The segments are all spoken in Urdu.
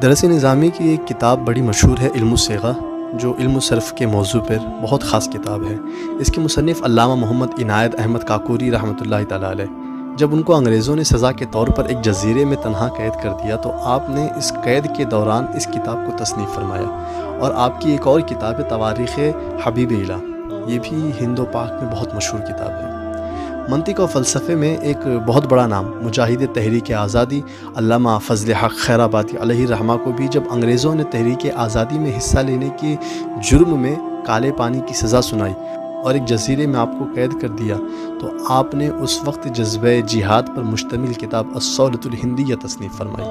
درس نظامی کی ایک کتاب بڑی مشہور ہے، علم الصیغہ، جو علم الصرف کے موضوع پر بہت خاص کتاب ہے۔ اس کے مصنف علامہ محمد عنایت احمد کاکوری رحمۃ اللہ تعالیٰ علیہ۔ جب ان کو انگریزوں نے سزا کے طور پر ایک جزیرے میں تنہا قید کر دیا تو آپ نے اس قید کے دوران اس کتاب کو تصنیف فرمایا، اور آپ کی ایک اور کتاب ہے تواریخ حبیب الہ، یہ بھی ہند و پاک میں بہت مشہور کتاب ہے۔ منطق و فلسفے میں ایک بہت بڑا نام مجاہد تحریک آزادی علامہ فضل حق خیرآبادی علیہ الرحمہ کو بھی جب انگریزوں نے تحریک آزادی میں حصہ لینے کے جرم میں کالے پانی کی سزا سنائی اور ایک جزیرے میں آپ کو قید کر دیا تو آپ نے اس وقت جذبہ جہاد پر مشتمل کتاب الصولۃ الہندیہ تصنیف فرمائی۔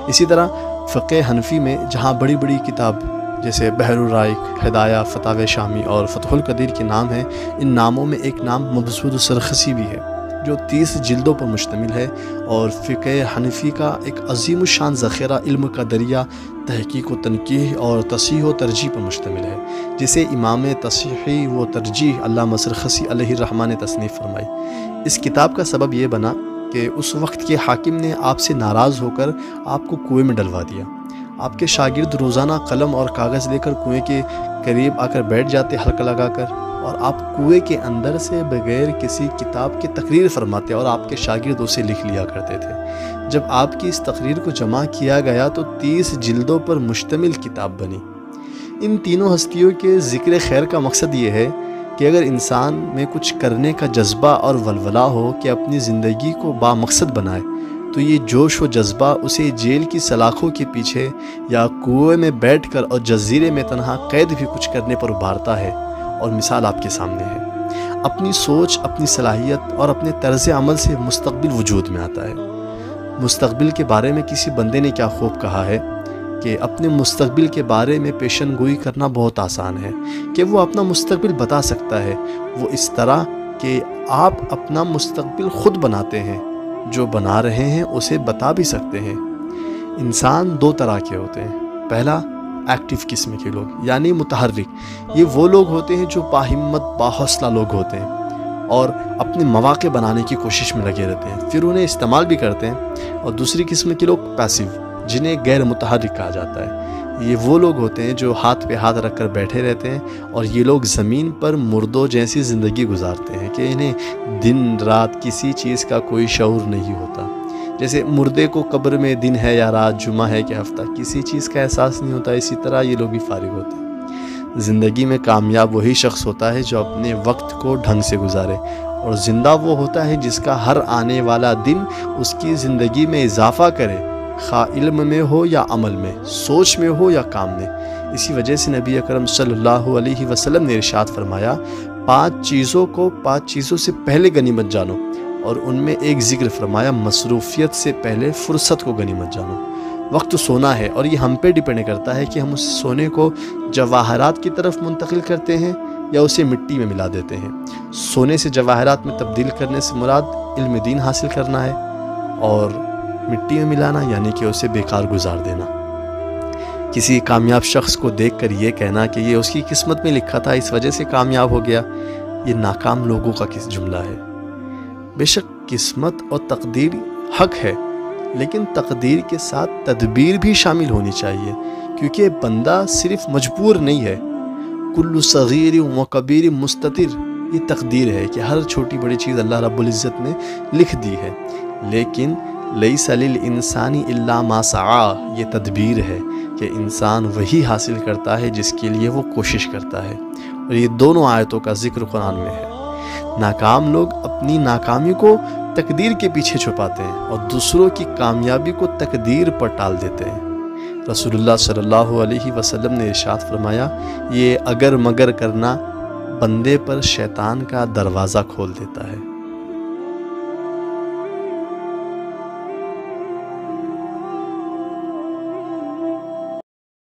اسی طرح فقہ حنفی میں جہاں بڑی بڑی کتاب جیسے بحر الرائق، ہدایہ، فتاوی شامی اور فتح القدیر کے نام ہیں، ان ناموں میں ایک نام مبسوط السرخسی بھی ہے جو 30 جلدوں پر مشتمل ہے اور فقہ حنفی کا ایک عظیم الشان ذخیرہ علم کا دریا تحقیق و تنقیح اور تصحیح و ترجیح پر مشتمل ہے، جسے امام تصحیح و ترجیح علامہ سرخسی علیہ الرحمہ نے تصنیف فرمائی۔ اس کتاب کا سبب یہ بنا کہ اس وقت کے حاکم نے آپ سے ناراض ہو کر آپ کو کنویں میں ڈلوا دیا۔ آپ کے شاگرد روزانہ قلم اور کاغذ لے کر کنویں کے قریب آ کر بیٹھ جاتے حلقہ لگا کر، اور آپ کنویں کے اندر سے بغیر کسی کتاب کے تقریر فرماتے اور آپ کے شاگرد اسے لکھ لیا کرتے تھے۔ جب آپ کی اس تقریر کو جمع کیا گیا تو 30 جلدوں پر مشتمل کتاب بنی۔ ان تینوں ہستیوں کے ذکر خیر کا مقصد یہ ہے کہ اگر انسان میں کچھ کرنے کا جذبہ اور ولولہ ہو کہ اپنی زندگی کو بامقصد بنائے تو یہ جوش و جذبہ اسے جیل کی سلاخوں کے پیچھے یا کنویں میں بیٹھ کر اور جزیرے میں تنہا قید بھی کچھ کرنے پر ابھارتا ہے، اور مثال آپ کے سامنے ہے۔ اپنی سوچ، اپنی صلاحیت اور اپنے طرز عمل سے مستقبل وجود میں آتا ہے۔ مستقبل کے بارے میں کسی بندے نے کیا خوب کہا ہے کہ اپنے مستقبل کے بارے میں پیشن گوئی کرنا بہت آسان ہے کہ وہ اپنا مستقبل بتا سکتا ہے، وہ اس طرح کہ آپ اپنا مستقبل خود بناتے ہیں، جو بنا رہے ہیں اسے بتا بھی سکتے ہیں۔ انسان دو طرح کے ہوتے ہیں۔ پہلا، ایکٹیو قسم کے لوگ یعنی متحرک، یہ وہ لوگ ہوتے ہیں جو باہمت باحوصلہ لوگ ہوتے ہیں اور اپنے مواقع بنانے کی کوشش میں لگے رہتے ہیں، پھر انہیں استعمال بھی کرتے ہیں۔ اور دوسری قسم کے لوگ پیسیو، جنہیں غیر متحرک کہا جاتا ہے، یہ وہ لوگ ہوتے ہیں جو ہاتھ پہ ہاتھ رکھ کر بیٹھے رہتے ہیں، اور یہ لوگ زمین پر مردوں جیسی زندگی گزارتے ہیں کہ انہیں دن رات کسی چیز کا کوئی شعور نہیں ہوتا۔ جیسے مردے کو قبر میں دن ہے یا رات، جمعہ ہے کہ ہفتہ، کسی چیز کا احساس نہیں ہوتا، اسی طرح یہ لوگ بھی فارغ ہوتے ہیں۔ زندگی میں کامیاب وہی شخص ہوتا ہے جو اپنے وقت کو ڈھنگ سے گزارے، اور زندہ وہ ہوتا ہے جس کا ہر آنے والا دن اس کی زندگی میں اضافہ کرے، خواہ علم میں ہو یا عمل میں، سوچ میں ہو یا کام میں۔ اسی وجہ سے نبی اکرم صلی اللہ علیہ وسلم نے ارشاد فرمایا، 5 چیزوں سے پہلے غنیمت جانو، اور ان میں ایک ذکر فرمایا، مصروفیت سے پہلے فرصت کو غنیمت جانو۔ وقت سونا ہے، اور یہ ہم پہ ڈیپینڈ کرتا ہے کہ ہم اس سونے کو جواہرات کی طرف منتقل کرتے ہیں یا اسے مٹی میں ملا دیتے ہیں۔ سونے سے جواہرات میں تبدیل کرنے سے مراد علم دین حاصل کرنا ہے، اور مٹی میں ملانا یعنی کہ اسے بیکار گزار دینا۔ کسی کامیاب شخص کو دیکھ کر یہ کہنا کہ یہ اس کی قسمت میں لکھا تھا، اس وجہ سے کامیاب ہو گیا، یہ ناکام لوگوں کا کس جملہ ہے۔ بے شک قسمت اور تقدیر حق ہے، لیکن تقدیر کے ساتھ تدبیر بھی شامل ہونی چاہیے، کیونکہ بندہ صرف مجبور نہیں ہے۔ کل صغیر و کبیر مستتر، یہ تقدیر ہے کہ ہر چھوٹی بڑی چیز اللہ رب العزت نے لکھ دی ہے، لیکن لیس للانسان الا ما سعی، یہ تدبیر ہے کہ انسان وہی حاصل کرتا ہے جس کے لیے وہ کوشش کرتا ہے، اور یہ دونوں آیتوں کا ذکر قرآن میں ہے۔ ناکام لوگ اپنی ناکامی کو تقدیر کے پیچھے چھپاتے ہیں اور دوسروں کی کامیابی کو تقدیر پر ٹال دیتے ہیں۔ رسول اللہ صلی اللہ علیہ وسلم نے ارشاد فرمایا، یہ اگر مگر کرنا بندے پر شیطان کا دروازہ کھول دیتا ہے۔